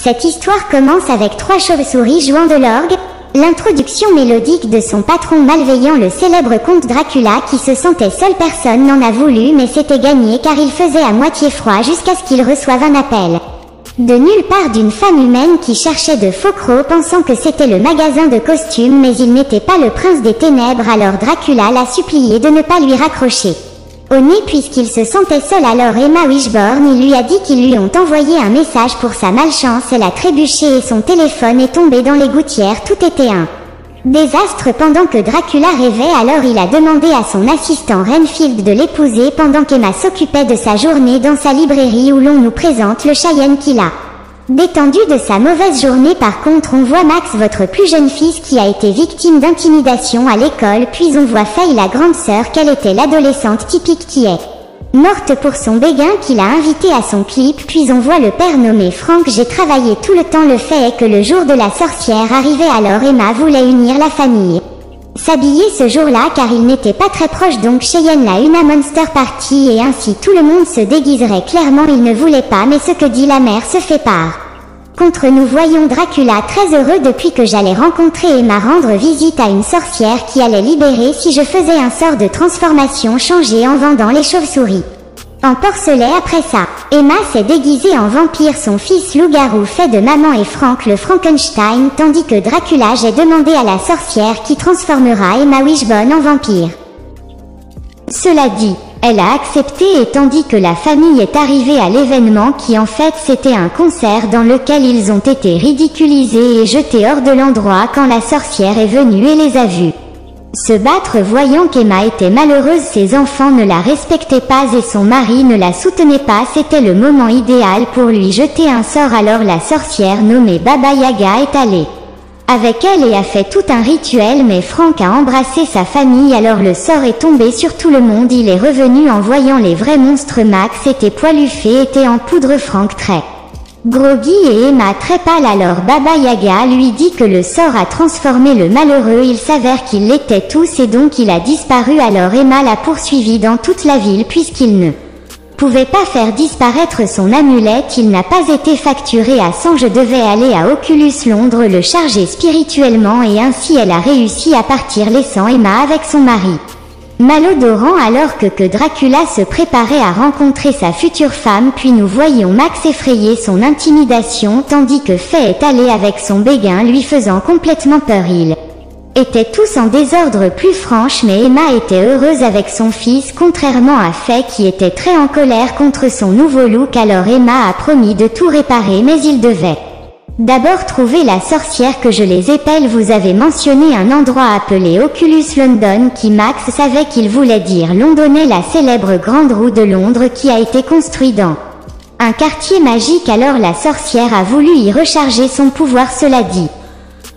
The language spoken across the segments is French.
Cette histoire commence avec 3 chauves-souris jouant de l'orgue. L'introduction mélodique de son patron malveillant, le célèbre comte Dracula, qui se sentait seul, personne n'en a voulu, mais c'était gagné car il faisait à moitié froid jusqu'à ce qu'il reçoive un appel de nulle part d'une femme humaine qui cherchait de faux crocs pensant que c'était le magasin de costumes, mais il n'était pas le prince des ténèbres. Alors Dracula l'a supplié de ne pas lui raccrocher au nez puisqu'il se sentait seul. Alors Emma Wishborn, il lui a dit qu'ils lui ont envoyé un message pour sa malchance. Elle a trébuché et son téléphone est tombé dans les gouttières. Tout était un désastre pendant que Dracula rêvait. Alors il a demandé à son assistant Renfield de l'épouser pendant qu'Emma s'occupait de sa journée dans sa librairie, où l'on nous présente le Cheyenne qui l'a détendu de sa mauvaise journée. Par contre, on voit Max, votre plus jeune fils, qui a été victime d'intimidation à l'école, puis on voit Faye, la grande sœur, qu'elle était l'adolescente typique qui est morte pour son béguin qu'il a invité à son clip, puis on voit le père nommé Frank. J'ai travaillé tout le temps. Le fait est que le jour de la sorcière arrivait, alors Emma voulait unir la famille, s'habiller ce jour-là car il n'était pas très proche, donc Cheyenne l'a une à Monster Party et ainsi tout le monde se déguiserait. Clairement il ne voulait pas, mais ce que dit la mère se fait part contre. Nous voyons Dracula très heureux depuis que j'allais rencontrer Emma, rendre visite à une sorcière qui allait libérer si je faisais un sort de transformation changé en vendant les chauves-souris en porcelet. Après ça, Emma s'est déguisée en vampire, son fils loup-garou fait de maman et Frank le Frankenstein, tandis que Dracula, j'ai demandé à la sorcière qui transformera Emma Wishbone en vampire. Cela dit, elle a accepté, et tandis que la famille est arrivée à l'événement qui en fait c'était un concert dans lequel ils ont été ridiculisés et jetés hors de l'endroit quand la sorcière est venue et les a vus se battre. Voyant qu'Emma était malheureuse, ses enfants ne la respectaient pas et son mari ne la soutenait pas, c'était le moment idéal pour lui jeter un sort. Alors la sorcière nommée Baba Yaga est allée avec elle et a fait tout un rituel, mais Frank a embrassé sa famille, alors le sort est tombé sur tout le monde. Il est revenu en voyant les vrais monstres. Max était poiluffé, était en poudre, Frank très groggy et Emma très pâle. Alors Baba Yaga lui dit que le sort a transformé le malheureux. Il s'avère qu'ils l'étaient tous et donc il a disparu. Alors Emma l'a poursuivi dans toute la ville puisqu'il ne pouvait pas faire disparaître son amulette. Il n'a pas été facturé à 100. Je devais aller à Oculus Londres le charger spirituellement et ainsi elle a réussi à partir laissant Emma avec son mari malodorant alors que Dracula se préparait à rencontrer sa future femme. Puis nous voyons Max effrayer son intimidation tandis que Faye est allée avec son béguin lui faisant complètement peur. Ils étaient tous en désordre plus franche, mais Emma était heureuse avec son fils contrairement à Faye qui était très en colère contre son nouveau look. Alors Emma a promis de tout réparer, mais il devait d'abord trouver la sorcière que je les épelle. Vous avez mentionné un endroit appelé Oculus London qui Max savait qu'il voulait dire londonais, la célèbre grande roue de Londres qui a été construite dans un quartier magique. Alors la sorcière a voulu y recharger son pouvoir. Cela dit,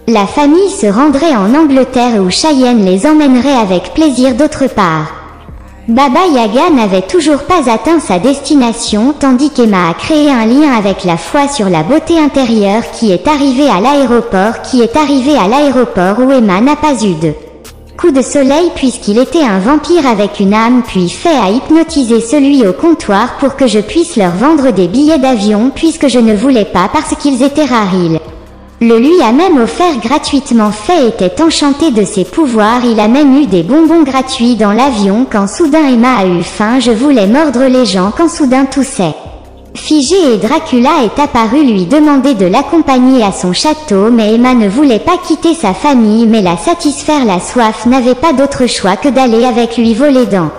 la famille se rendrait en Angleterre où Cheyenne les emmènerait avec plaisir. D'autre part, Baba Yaga n'avait toujours pas atteint sa destination tandis qu'Emma a créé un lien avec la foi sur la beauté intérieure qui est arrivée à l'aéroport où Emma n'a pas eu de coup de soleil puisqu'il était un vampire avec une âme. Puis Faye a hypnotisé celui au comptoir pour que je puisse leur vendre des billets d'avion puisque je ne voulais pas parce qu'ils étaient rares. Il le lui a même offert gratuitement. Faye était enchanté de ses pouvoirs. Il a même eu des bonbons gratuits dans l'avion quand soudain Emma a eu faim. Je voulais mordre les gens quand soudain tout s'est figé et Dracula est apparu lui demander de l'accompagner à son château, mais Emma ne voulait pas quitter sa famille, mais la satisfaire la soif n'avait pas d'autre choix que d'aller avec lui voler dans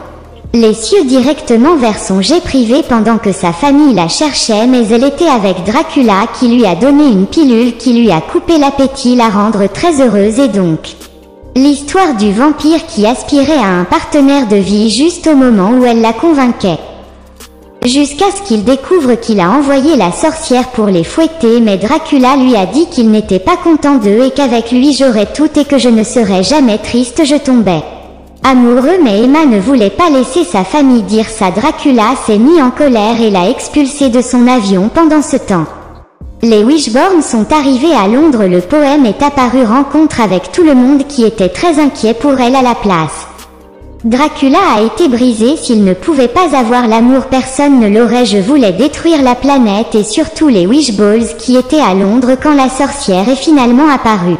les cieux directement vers son jet privé pendant que sa famille la cherchait, mais elle était avec Dracula qui lui a donné une pilule qui lui a coupé l'appétit, la rendre très heureuse. Et donc l'histoire du vampire qui aspirait à un partenaire de vie juste au moment où elle la convainquait. Jusqu'à ce qu'il découvre qu'il a envoyé la sorcière pour les fouetter, mais Dracula lui a dit qu'il n'était pas content d'eux et qu'avec lui j'aurais tout et que je ne serais jamais triste. Je tombais amoureux, mais Emma ne voulait pas laisser sa famille dire ça. Dracula s'est mis en colère et l'a expulsé de son avion. Pendant ce temps, les Wishborn sont arrivés à Londres. Le poème est apparu, rencontre avec tout le monde qui était très inquiet pour elle à la place Dracula a été brisé, s'il ne pouvait pas avoir l'amour, personne ne l'aurait. Je voulais détruire la planète et surtout les Wishballs qui étaient à Londres quand la sorcière est finalement apparue.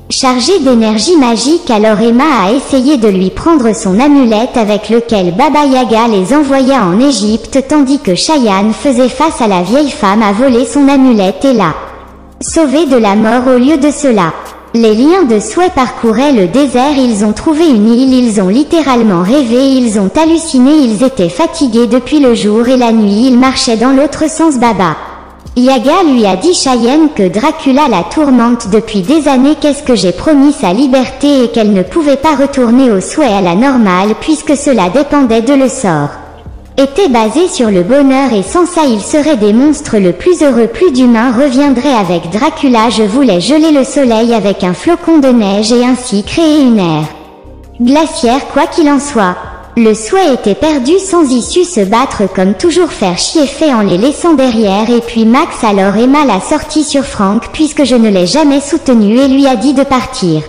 Chargée d'énergie magique, alors Emma a essayé de lui prendre son amulette avec lequel Baba Yaga les envoya en Égypte, tandis que Cheyenne faisait face à la vieille femme à voler son amulette et l'a sauvée de la mort. Au lieu de cela, les liens de souhait parcouraient le désert, ils ont trouvé une île, ils ont littéralement rêvé, ils ont halluciné, ils étaient fatigués depuis le jour et la nuit, ils marchaient dans l'autre sens. Baba Yaga lui a dit Cheyenne que Dracula la tourmente depuis des années, qu'est-ce que j'ai promis sa liberté et qu'elle ne pouvait pas retourner au souhait à la normale puisque cela dépendait de le sort. Était basé sur le bonheur et sans ça ils seraient des monstres. Le plus heureux, plus d'humains reviendrait avec Dracula. Je voulais geler le soleil avec un flocon de neige et ainsi créer une ère glaciaire. Quoi qu'il en soit, le souhait était perdu, sans issue, se battre comme toujours, faire chier fait en les laissant derrière. Et puis Max, alors Emma l'a sorti sur Frank puisque je ne l'ai jamais soutenu et lui a dit de partir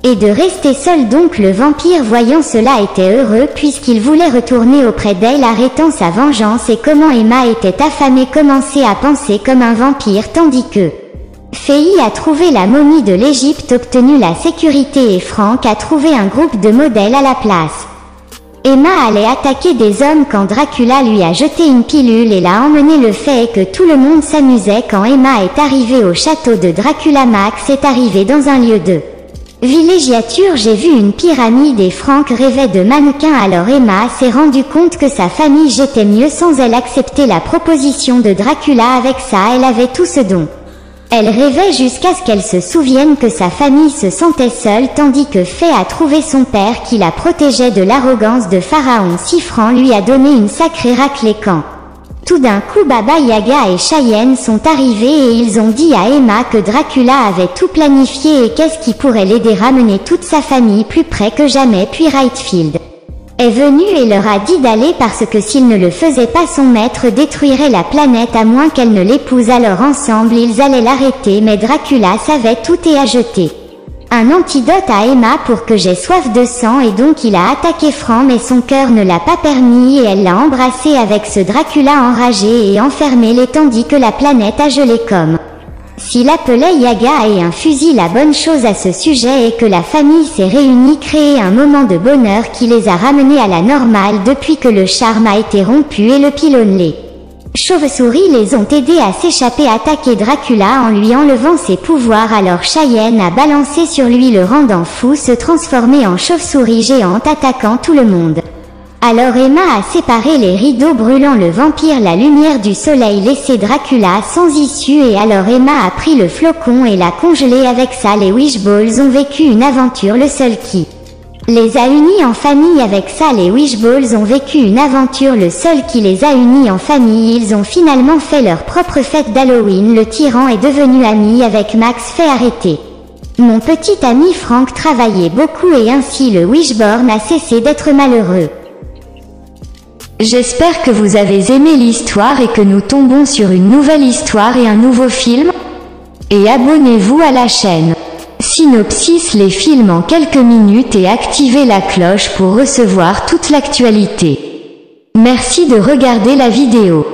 et de rester seul. Donc le vampire, voyant cela, était heureux puisqu'il voulait retourner auprès d'elle, arrêtant sa vengeance. Et comment Emma était affamée, commençait à penser comme un vampire, tandis que Faye a trouvé la momie de l'Égypte, obtenu la sécurité et Frank a trouvé un groupe de modèles à la place. Emma allait attaquer des hommes quand Dracula lui a jeté une pilule et l'a emmené. Le fait est que tout le monde s'amusait quand Emma est arrivée au château de Dracula. Max est arrivé dans un lieu de villégiature, j'ai vu une pyramide et Frank rêvait de mannequins. Alors Emma s'est rendu compte que sa famille jetait mieux sans elle, accepter la proposition de Dracula. Avec ça, elle avait tout ce dont elle rêvait jusqu'à ce qu'elle se souvienne que sa famille se sentait seule, tandis que Faye a trouvé son père qui la protégeait de l'arrogance de Pharaon. Sifran lui a donné une sacrée raclée quand tout d'un coup Baba Yaga et Cheyenne sont arrivés et ils ont dit à Emma que Dracula avait tout planifié et qu'est-ce qui pourrait l'aider, ramener toute sa famille plus près que jamais. Puis Rightfield est venu et leur a dit d'aller parce que s'il ne le faisait pas, son maître détruirait la planète à moins qu'elle ne l'épouse. Alors ensemble ils allaient l'arrêter, mais Dracula savait tout et a jeté un antidote à Emma pour que j'ai soif de sang, et donc il a attaqué Frank, mais son cœur ne l'a pas permis et elle l'a embrassé avec ce Dracula enragé et enfermé les, tandis que la planète a gelé comme s'il appelait Yaga et un fusil. La bonne chose à ce sujet est que la famille s'est réunie, créé un moment de bonheur qui les a ramenés à la normale depuis que le charme a été rompu et le pylône. Les chauves-souris les ont aidés à s'échapper, attaquer Dracula en lui enlevant ses pouvoirs. Alors Cheyenne a balancé sur lui, le rendant fou, se transformer en chauve-souris géante, attaquant tout le monde. Alors Emma a séparé les rideaux, brûlant le vampire. La lumière du soleil laissait Dracula sans issue et alors Emma a pris le flocon et l'a congelé. Avec ça, les Wishballs ont vécu une aventure, le seul qui les a unis en famille. Avec ça, les Wishballs ont vécu une aventure, le seul qui les a unis en famille. Ils ont finalement fait leur propre fête d'Halloween. Le tyran est devenu ami avec Max, fait arrêter mon petit ami Frank, travaillait beaucoup et ainsi le Wishborn a cessé d'être malheureux. J'espère que vous avez aimé l'histoire et que nous tombons sur une nouvelle histoire et un nouveau film. Et abonnez-vous à la chaîne Synopsis, les films en quelques minutes, et activez la cloche pour recevoir toute l'actualité. Merci de regarder la vidéo.